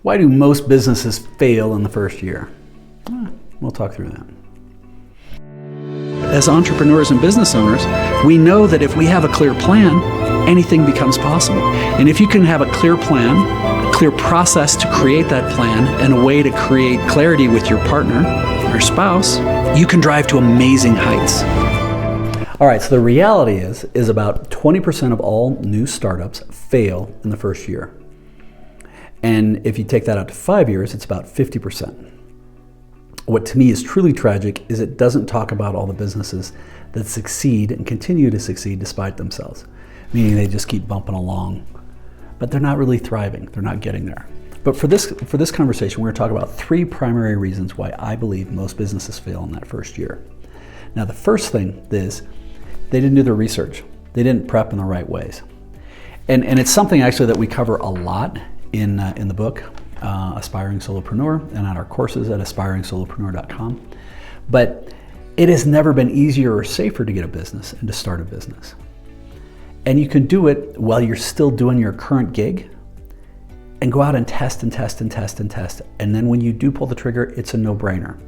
Why do most businesses fail in the first year? We'll talk through that. As entrepreneurs and business owners, we know that if we have a clear plan, anything becomes possible. And if you can have a clear plan, a clear process to create that plan, and a way to create clarity with your partner or spouse, you can drive to amazing heights. All right, so the reality is about 20% of all new startups fail in the first year. And if you take that out to 5 years, it's about 50%. What to me is truly tragic is it doesn't talk about all the businesses that succeed and continue to succeed despite themselves, meaning they just keep bumping along, but they're not really thriving. They're not getting there. But for this conversation, we're going to talk about 3 primary reasons why I believe most businesses fail in that first year. Now, the first thing is they didn't do their research. They didn't prep in the right ways. And it's something actually that we cover a lot in the book, Aspiring Solopreneur, and on our courses at aspiringsolopreneur.com. But it has never been easier or safer to get a business and to start a business. And you can do it while you're still doing your current gig and go out and test and test and test and test. And then when you do pull the trigger, it's a no-brainer.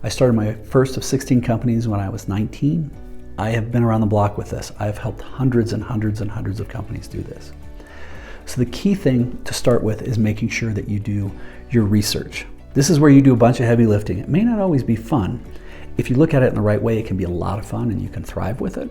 I started my first of 16 companies when I was 19. I have been around the block with this. I've helped hundreds and hundreds and hundreds of companies do this. So the key thing to start with is making sure that you do your research. This is where you do a bunch of heavy lifting. It may not always be fun. If you look at it in the right way, it can be a lot of fun and you can thrive with it.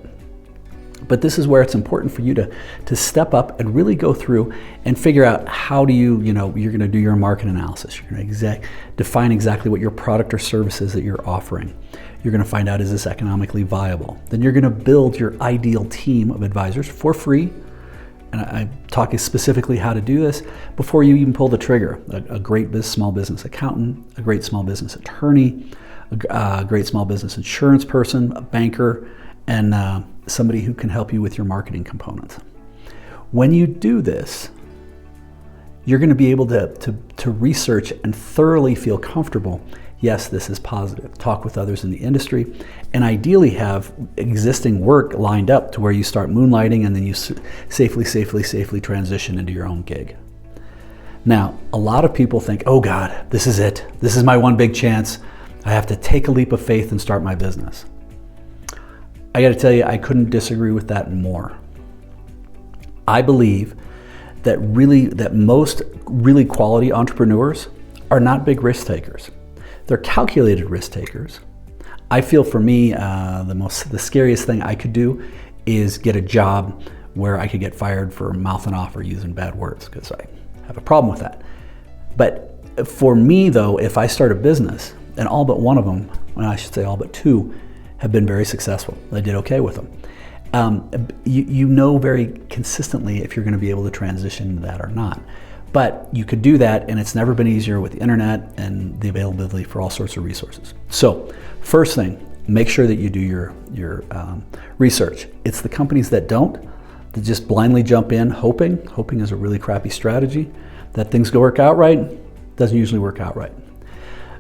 But this is where it's important for you to step up and really go through and figure out how do you're going to do your market analysis. You're going to define exactly what your product or service is that you're offering. You're going to find out, is this economically viable? Then you're going to build your ideal team of advisors for free. And I'm talking specifically how to do this before you even pull the trigger. A great small business accountant, a great small business attorney, a great small business insurance person, a banker, and somebody who can help you with your marketing components. When you do this, you're going to be able to research and thoroughly feel comfortable. Yes, this is positive. Talk with others in the industry, and ideally have existing work lined up to where you start moonlighting and then you safely transition into your own gig. Now, a lot of people think, oh God, this is it. This is my one big chance. I have to take a leap of faith and start my business. I got to tell you, I couldn't disagree with that more. I believe that most really quality entrepreneurs are not big risk takers. They're calculated risk takers. I feel for me, the scariest thing I could do is get a job where I could get fired for mouthing off or using bad words, because I have a problem with that. But for me though, if I start a business, and all but one of them, well, I should say all but 2, have been very successful. I did okay with them. You know very consistently if you're going to be able to transition into that or not. But you could do that, and it's never been easier with the internet and the availability for all sorts of resources. So first thing, make sure that you do your research. It's the companies that don't, that just blindly jump in hoping. Hoping is a really crappy strategy. That things work out right, doesn't usually work out right.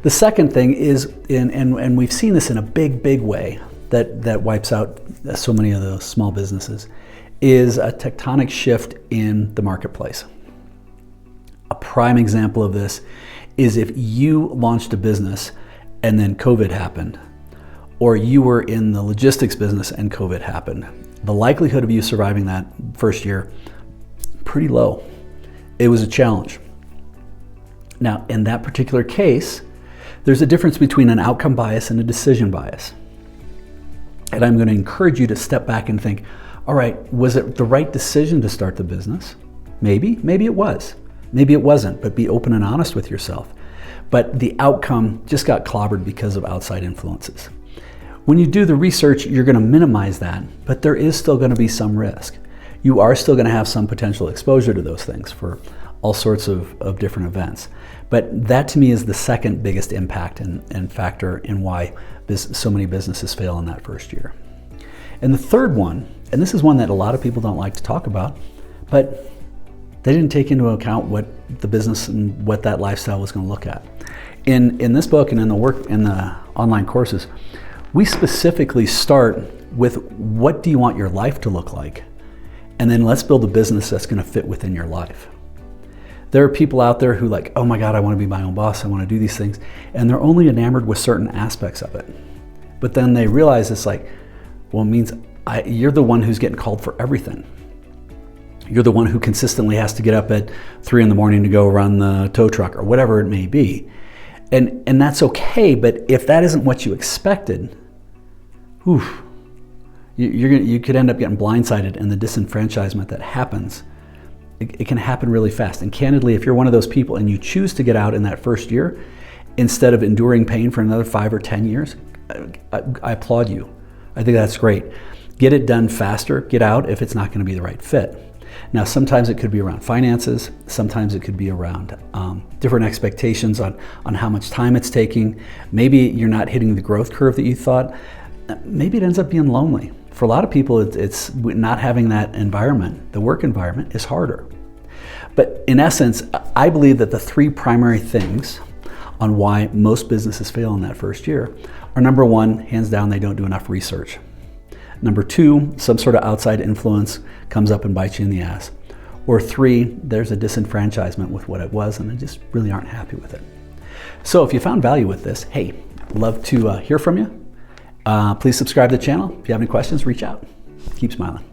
The second thing is, and we've seen this in a big way that wipes out so many of those small businesses, is a tectonic shift in the marketplace. A prime example of this is if you launched a business and then COVID happened, or you were in the logistics business and COVID happened. The likelihood of you surviving that first year, pretty low. It was a challenge. Now, in that particular case, there's a difference between an outcome bias and a decision bias. And I'm going to encourage you to step back and think, all right, was it the right decision to start the business? Maybe it was. Maybe it wasn't, but be open and honest with yourself. But the outcome just got clobbered because of outside influences. When you do the research, you're going to minimize that, but there is still going to be some risk. You are still going to have some potential exposure to those things for all sorts of different events. But that to me is the second biggest impact and factor in why so many businesses fail in that first year. And the third one, and this is one that a lot of people don't like to talk about, but they didn't take into account what the business and what that lifestyle was going to look at. In this book and in the online courses, we specifically start with what do you want your life to look like? And then let's build a business that's going to fit within your life. There are people out there who like, oh my God, I want to be my own boss. I want to do these things. And they're only enamored with certain aspects of it. But then they realize it's like, well, it means you're the one who's getting called for everything. You're the one who consistently has to get up at 3 a.m. to go run the tow truck or whatever it may be. And that's okay, but if that isn't what you expected, you could end up getting blindsided, and the disenfranchisement that happens, it can happen really fast. And candidly, if you're one of those people and you choose to get out in that first year, instead of enduring pain for another 5 or 10 years, I applaud you. I think that's great. Get it done faster, get out if it's not going to be the right fit. Now, sometimes it could be around finances, sometimes it could be around different expectations on how much time it's taking. Maybe you're not hitting the growth curve that you thought. Maybe it ends up being lonely. For a lot of people, it's not having that environment, the work environment, is harder. But in essence, I believe that the 3 primary things on why most businesses fail in that first year are: number 1, hands down, they don't do enough research. Number 2, some sort of outside influence comes up and bites you in the ass. Or 3, there's a disenfranchisement with what it was and they just really aren't happy with it. So if you found value with this, hey, love to hear from you. Please subscribe to the channel. If you have any questions, reach out. Keep smiling.